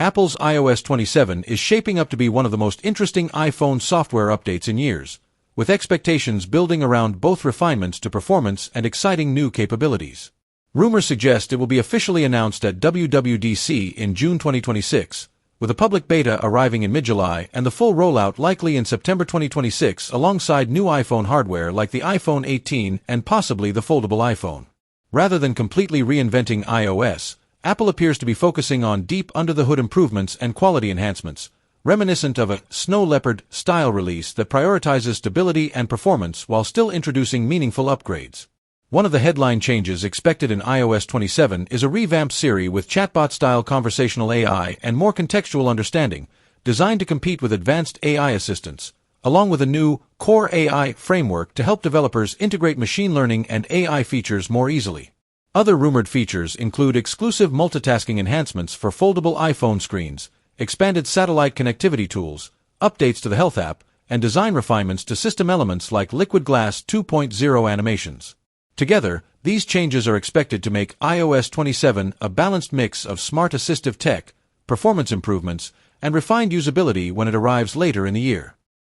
Apple's iOS 27 is shaping up to be one of the most interesting iPhone software updates in years, with expectations building around both refinements to performance and exciting new capabilities. Rumors suggest it will be officially announced at WWDC in June 2026, with a public beta arriving in mid-July and the full rollout likely in September 2026 alongside new iPhone hardware like the iPhone 18 and possibly the foldable iPhone. Rather than completely reinventing iOS, Apple appears to be focusing on deep under-the-hood improvements and quality enhancements, reminiscent of a snow leopard-style release that prioritizes stability and performance while still introducing meaningful upgrades. One of the headline changes expected in iOS 27 is a revamped Siri with chatbot-style conversational AI and more contextual understanding, designed to compete with advanced AI assistants, along with a new Core AI framework to help developers integrate machine learning and AI features more easily. Other rumored features include exclusive multitasking enhancements for foldable iPhone screens, expanded satellite connectivity tools, updates to the Health app, and design refinements to system elements like Liquid Glass 2.0 animations. Together, these changes are expected to make iOS 27 a balanced mix of smart assistive tech, performance improvements, and refined usability when it arrives later in the year.